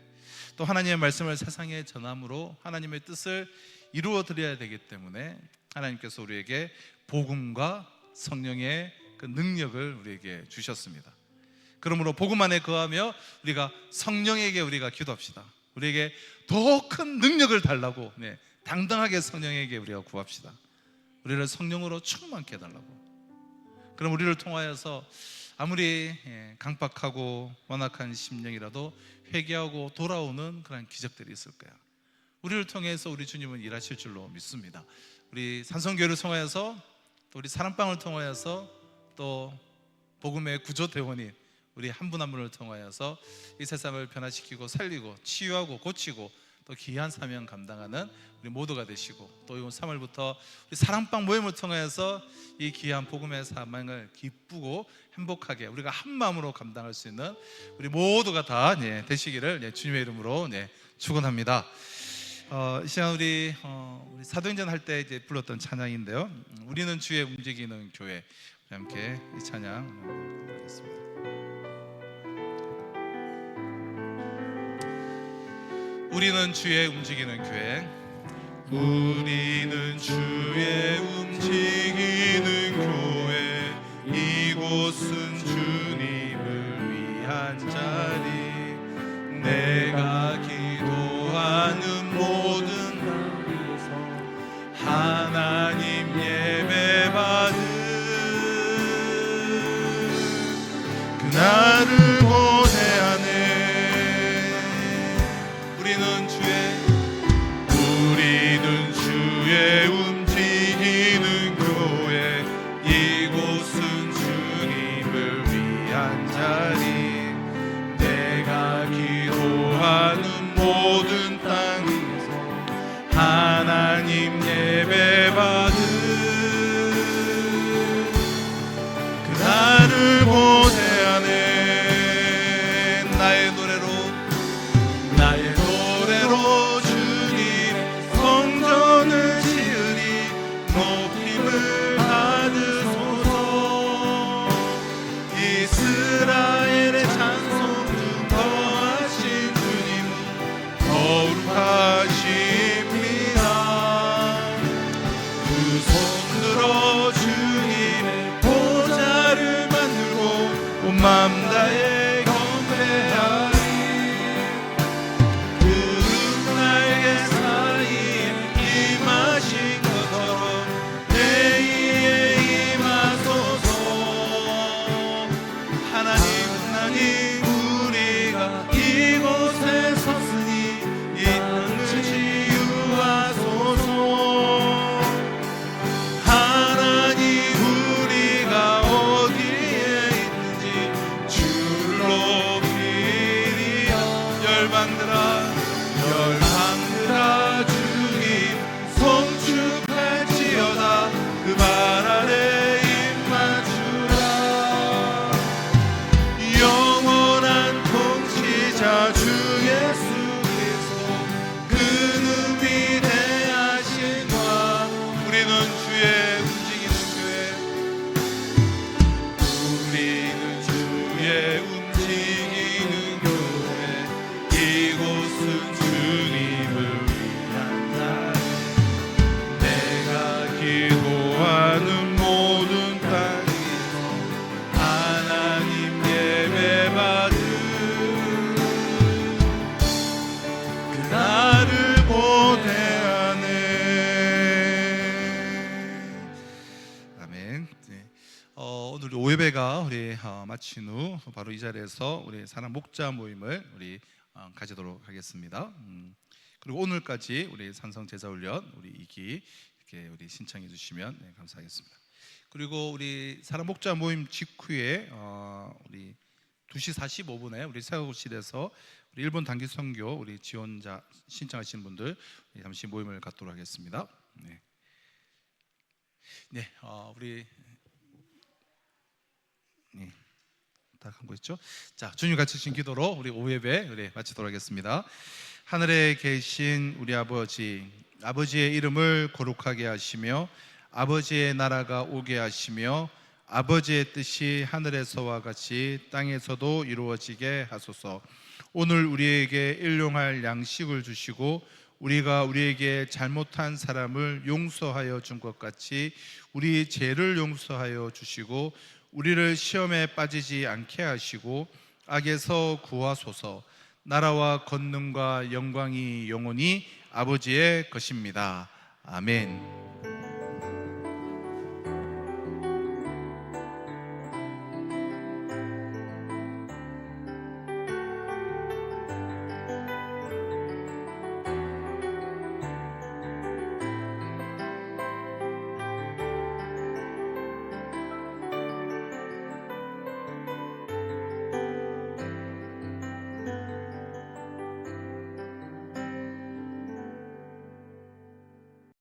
또 하나님의 말씀을 세상에 전함으로 하나님의 뜻을 이루어 드려야 되기 때문에 하나님께서 우리에게 복음과 성령의 그 능력을 우리에게 주셨습니다. 그러므로 복음 안에 거하며 우리가 성령에게 우리가 기도합시다. 우리에게 더 큰 능력을 달라고, 당당하게 성령에게 우리가 구합시다. 우리를 성령으로 충만케 해달라고. 그럼 우리를 통하여서 아무리 강박하고 완악한 심령이라도 회개하고 돌아오는 그런 기적들이 있을 거야. 우리를 통해서 우리 주님은 일하실 줄로 믿습니다. 우리 산성교회를 통하여서, 또 우리 사랑방을 통하여서, 또 복음의 구조대원인 우리 한 분 한 분을 통하여서 이 세상을 변화시키고 살리고 치유하고 고치고 또 귀한 사명 감당하는 우리 모두가 되시고, 또 이번 3월부터 우리 사랑방 모임을 통해서 이 귀한 복음의 사명을 기쁘고 행복하게 우리가 한 마음으로 감당할 수 있는 우리 모두가 다 되시기를 주님의 이름으로 축원합니다. 이 시간 우리 사도행전 할 때 이제 불렀던 찬양인데요. 우리는 주의 움직이는 교회, 함께 이 찬양 하겠습니다. 우리는 주의 움직이는 교회, 우리는 주의 움직이는 교회, 이곳은 주님을 위한 자리, 내가 기도하는 모든 하나님 예배받은 그날을 고대하네. 우리는 자리 내가 기도하는 모든 땅에서 하나님 예배받은 그날을 고대하네 나의 노래로 주님 성전을 지으리 높임을 받으소서 이스라엘의 찬송 증거하신 주님은 거룩하십니다 두 손 들어 주님의 보좌를 만들고 온 맘 다해 경배하리 구름 날개 사이에 임하신 것처럼 내 위에 임하소서 하나님 우리가 이곳에 섰으니 이 땅을 치유하소서 하나님 우리가 어디에 있는지 주를 높이리여 열방들아 주님 송축할지어다 그 발 아래 입맞추라 영원한 통치자 주 예수 그리스도 그는 위대하신과 우리는 주의 움직이는 교회 이곳은 주님을 위한 자리 내가 기도하는 모든 땅에서 하나님 예배받은 그날을 고대하네 아멘. 네. 오늘 오예배가 우리 마친 후 바로 이 자리에서 우리 사랑 목자 모임을 우리 가지도록 하겠습니다. 그리고 오늘까지 우리 산성 제자 훈련 우리 2기 이렇게 우리 신청해 주시면 네, 감사하겠습니다. 그리고 우리 사랑 목자 모임 직후에 우리 2시 45분에 우리 사역실에서 우리 일본 단기 선교 우리 지원자 신청하시는 분들 잠시 모임을 갖도록 하겠습니다. 네, 우리 다 한 거 있죠? 자, 주님 같이 신 기도로 우리 오예배 우리 마치도록 하겠습니다. 하늘에 계신 우리 아버지, 아버지의 이름을 거룩하게 하시며 아버지의 나라가 오게 하시며 아버지의 뜻이 하늘에서와 같이 땅에서도 이루어지게 하소서. 오늘 우리에게 일용할 양식을 주시고 우리가 우리에게 잘못한 사람을 용서하여 준 것 같이 우리 죄를 용서하여 주시고 우리를 시험에 빠지지 않게 하시고 악에서 구하소서. 나라와 권능과 영광이 영원히 아버지의 것입니다. 아멘.